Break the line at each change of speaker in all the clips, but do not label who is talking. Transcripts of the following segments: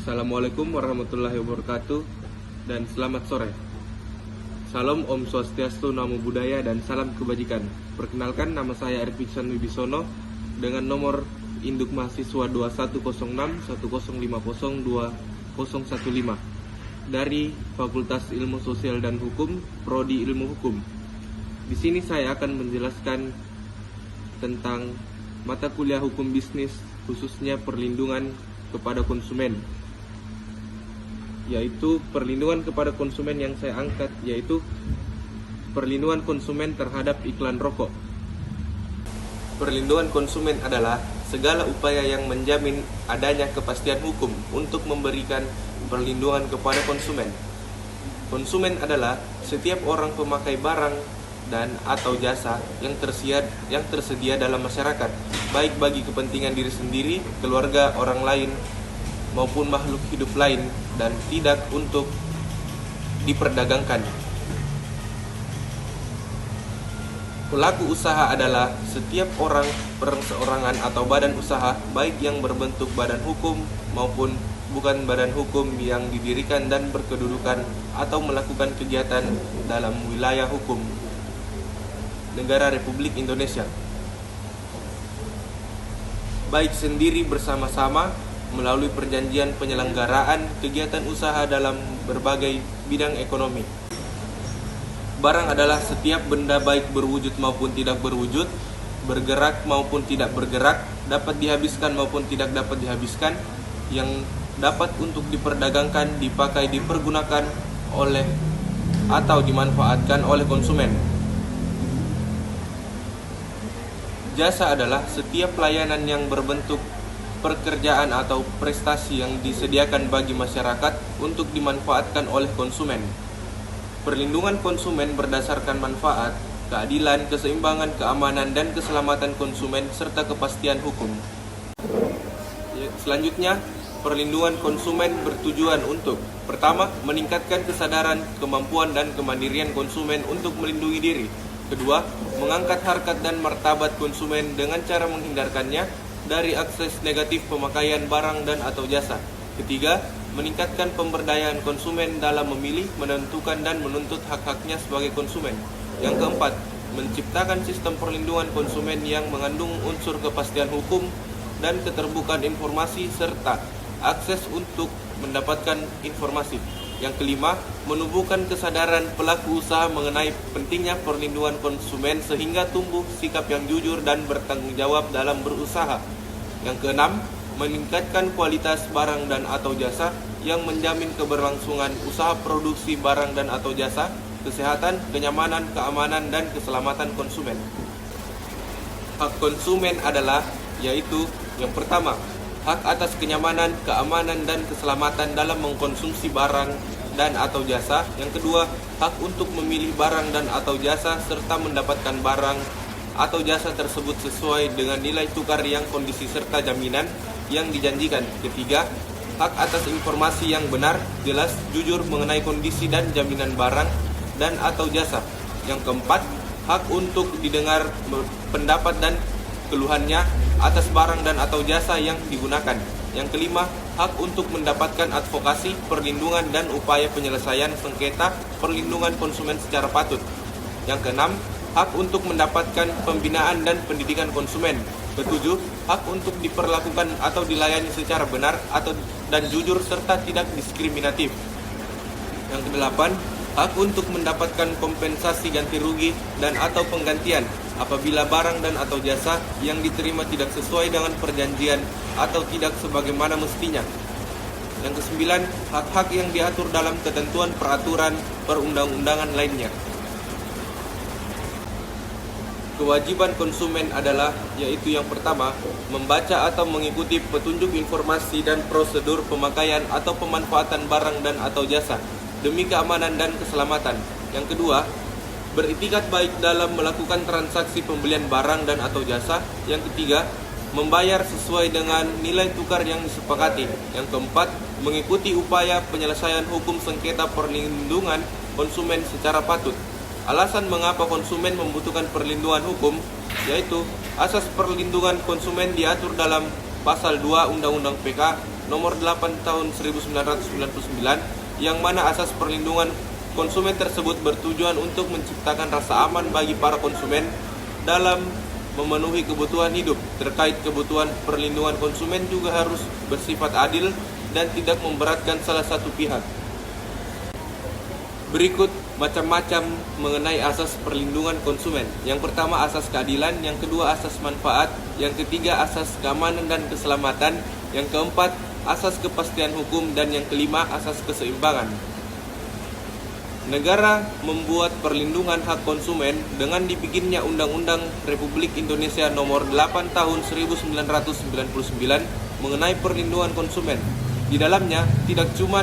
Assalamualaikum warahmatullahi wabarakatuh dan selamat sore. Salam Om Swastiastu, Namo Buddhaya dan salam kebajikan. Perkenalkan, nama saya Arif Iksan Wibisono dengan nomor induk mahasiswa 210610502015 dari Fakultas Ilmu Sosial dan Hukum, Prodi Ilmu Hukum. Di sini saya akan menjelaskan tentang mata kuliah hukum bisnis, khususnya perlindungan kepada konsumen, yaitu perlindungan kepada konsumen yang saya angkat, yaitu perlindungan konsumen terhadap iklan rokok. Perlindungan konsumen adalah segala upaya yang menjamin adanya kepastian hukum untuk memberikan perlindungan kepada konsumen. Konsumen adalah setiap orang pemakai barang dan atau jasa yang tersedia dalam masyarakat, baik bagi kepentingan diri sendiri, keluarga, orang lain, maupun makhluk hidup lain, dan tidak untuk diperdagangkan. Pelaku usaha adalah setiap orang, perseorangan atau badan usaha, baik yang berbentuk badan hukum maupun bukan badan hukum, yang didirikan dan berkedudukan atau melakukan kegiatan dalam wilayah hukum Negara Republik Indonesia, baik sendiri bersama-sama melalui perjanjian penyelenggaraan kegiatan usaha dalam berbagai bidang ekonomi. Barang adalah setiap benda baik berwujud maupun tidak berwujud, bergerak maupun tidak bergerak, dapat dihabiskan maupun tidak dapat dihabiskan, yang dapat untuk diperdagangkan, dipakai, dipergunakan oleh atau dimanfaatkan oleh konsumen. Jasa adalah setiap pelayanan yang berbentuk pekerjaan atau prestasi yang disediakan bagi masyarakat untuk dimanfaatkan oleh konsumen. Perlindungan konsumen berdasarkan manfaat, keadilan, keseimbangan, keamanan, dan keselamatan konsumen, serta kepastian hukum. Selanjutnya, perlindungan konsumen bertujuan untuk: pertama, meningkatkan kesadaran, kemampuan, dan kemandirian konsumen untuk melindungi diri. Kedua, mengangkat harkat dan martabat konsumen dengan cara menghindarkannya dari akses negatif pemakaian barang dan atau jasa. Ketiga, meningkatkan pemberdayaan konsumen dalam memilih, menentukan, dan menuntut hak-haknya sebagai konsumen. Yang keempat, menciptakan sistem perlindungan konsumen yang mengandung unsur kepastian hukum dan keterbukaan informasi serta akses untuk mendapatkan informasi. Yang kelima, menumbuhkan kesadaran pelaku usaha mengenai pentingnya perlindungan konsumen sehingga tumbuh sikap yang jujur dan bertanggung jawab dalam berusaha. Yang keenam, meningkatkan kualitas barang dan atau jasa yang menjamin keberlangsungan usaha produksi barang dan atau jasa, kesehatan, kenyamanan, keamanan, dan keselamatan konsumen. Hak konsumen adalah, yaitu yang pertama, hak atas kenyamanan, keamanan, dan keselamatan dalam mengkonsumsi barang dan atau jasa. Yang kedua, hak untuk memilih barang dan atau jasa serta mendapatkan barang atau jasa tersebut sesuai dengan nilai tukar yang kondisi serta jaminan yang dijanjikan. Ketiga, hak atas informasi yang benar, jelas, jujur mengenai kondisi dan jaminan barang dan atau jasa. Yang keempat, hak untuk didengar pendapat dan keluhannya atas barang dan atau jasa yang digunakan. Yang kelima, hak untuk mendapatkan advokasi, perlindungan, dan upaya penyelesaian sengketa perlindungan konsumen secara patut. Yang keenam, hak untuk mendapatkan pembinaan dan pendidikan konsumen. Ketujuh, hak untuk diperlakukan atau dilayani secara benar dan jujur serta tidak diskriminatif. Yang kedelapan, hak untuk mendapatkan kompensasi ganti rugi dan atau penggantian apabila barang dan atau jasa yang diterima tidak sesuai dengan perjanjian atau tidak sebagaimana mestinya. Yang kesembilan, hak-hak yang diatur dalam ketentuan peraturan perundang-undangan lainnya. Kewajiban konsumen adalah, yaitu yang pertama, membaca atau mengikuti petunjuk informasi dan prosedur pemakaian atau pemanfaatan barang dan atau jasa demi keamanan dan keselamatan. Yang kedua, beritikat baik dalam melakukan transaksi pembelian barang dan atau jasa. Yang ketiga, membayar sesuai dengan nilai tukar yang disepakati. Yang keempat, mengikuti upaya penyelesaian hukum sengketa perlindungan konsumen secara patut. Alasan mengapa konsumen membutuhkan perlindungan hukum, yaitu asas perlindungan konsumen diatur dalam Pasal 2 Undang-Undang PK Nomor 8 Tahun 1999, yang mana asas perlindungan konsumen tersebut bertujuan untuk menciptakan rasa aman bagi para konsumen dalam memenuhi kebutuhan hidup. Terkait kebutuhan perlindungan konsumen juga harus bersifat adil dan tidak memberatkan salah satu pihak. Berikut macam-macam mengenai asas perlindungan konsumen. Yang pertama, asas keadilan. Yang kedua, asas manfaat. Yang ketiga, asas keamanan dan keselamatan. Yang keempat, asas kepastian hukum. Dan yang kelima, asas keseimbangan. Negara membuat perlindungan hak konsumen dengan dibikinnya Undang-Undang Republik Indonesia Nomor 8 Tahun 1999 mengenai perlindungan konsumen. Di dalamnya tidak cuma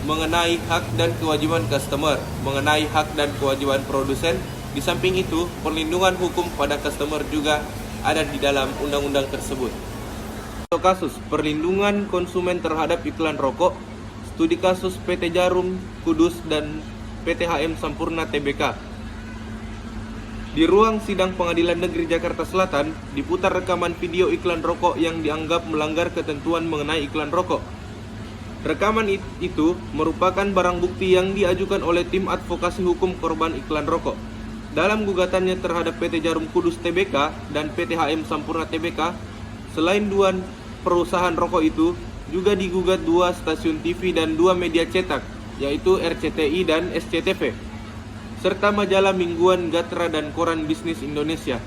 mengenai hak dan kewajiban customer, mengenai hak dan kewajiban produsen. Di samping itu, perlindungan hukum pada customer juga ada di dalam undang-undang tersebut. Untuk kasus perlindungan konsumen terhadap iklan rokok, studi kasus PT Djarum Kudus dan PT HM Sampurna Tbk. Di ruang sidang Pengadilan Negeri Jakarta Selatan, diputar rekaman video iklan rokok yang dianggap melanggar ketentuan mengenai iklan rokok. Rekaman itu merupakan barang bukti yang diajukan oleh tim advokasi hukum korban iklan rokok. Dalam gugatannya terhadap PT Djarum Kudus Tbk dan PT HM Sampurna Tbk, selain dua perusahaan rokok itu, juga digugat dua stasiun TV dan dua media cetak, yaitu RCTI dan SCTV, serta majalah mingguan Gatra dan Koran Bisnis Indonesia.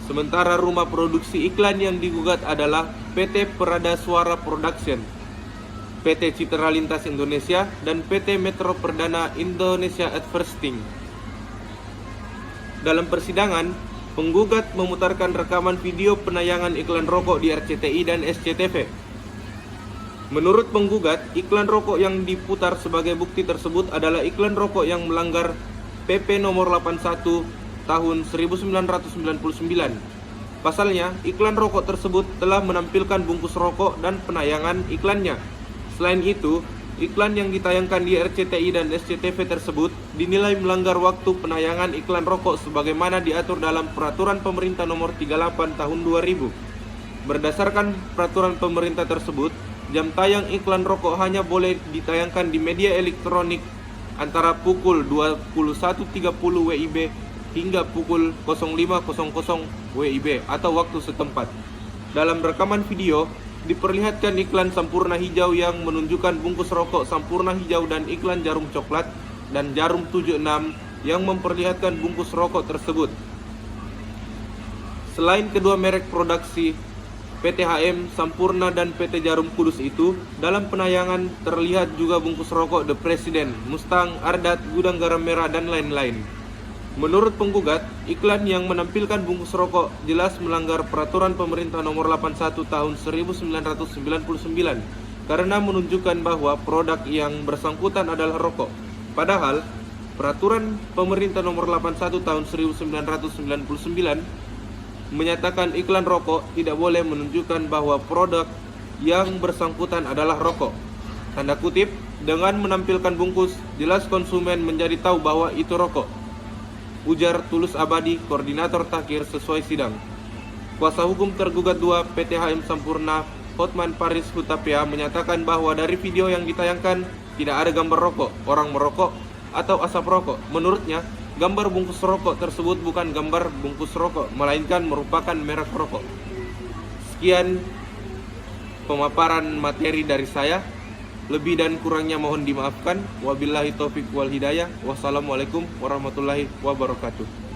Sementara rumah produksi iklan yang digugat adalah PT Perada Suara Production, PT Citra Lintas Indonesia, dan PT Metro Perdana Indonesia Advertising. Dalam persidangan, penggugat memutarkan rekaman video penayangan iklan rokok di RCTI dan SCTV. Menurut penggugat, iklan rokok yang diputar sebagai bukti tersebut adalah iklan rokok yang melanggar PP nomor 81 tahun 1999. Pasalnya, iklan rokok tersebut telah menampilkan bungkus rokok dan penayangan iklannya. Selain itu, iklan yang ditayangkan di RCTI dan SCTV tersebut dinilai melanggar waktu penayangan iklan rokok sebagaimana diatur dalam Peraturan Pemerintah Nomor 38 Tahun 2000. Berdasarkan peraturan pemerintah tersebut, jam tayang iklan rokok hanya boleh ditayangkan di media elektronik antara pukul 21.30 WIB hingga pukul 05.00 WIB atau waktu setempat. Dalam rekaman video, diperlihatkan iklan Sampurna Hijau yang menunjukkan bungkus rokok Sampurna Hijau dan iklan Jarum Coklat dan Jarum 76 yang memperlihatkan bungkus rokok tersebut. Selain kedua merek produksi PT HM Sampurna dan PT Djarum Kudus itu, dalam penayangan terlihat juga bungkus rokok The President, Mustang, Ardat, Gudang Garam Merah, dan lain-lain. Menurut penggugat, iklan yang menampilkan bungkus rokok jelas melanggar Peraturan Pemerintah Nomor 81 Tahun 1999 karena menunjukkan bahwa produk yang bersangkutan adalah rokok. Padahal, Peraturan Pemerintah Nomor 81 Tahun 1999 menyatakan iklan rokok tidak boleh menunjukkan bahwa produk yang bersangkutan adalah rokok. Tanda kutip, dengan menampilkan bungkus, jelas konsumen menjadi tahu bahwa itu rokok. Ujar Tulus Abadi, Koordinator Takhir sesuai sidang. Kuasa hukum tergugat 2 PT HM Sampurna, Hotman Paris Hutapea, menyatakan bahwa dari video yang ditayangkan tidak ada gambar rokok, orang merokok, atau asap rokok. Menurutnya, gambar bungkus rokok tersebut bukan gambar bungkus rokok, melainkan merupakan merek rokok. Sekian pemaparan materi dari saya. Lebih dan kurangnya mohon dimaafkan. Wabillahi taufik wal hidayah. Wassalamualaikum warahmatullahi wabarakatuh.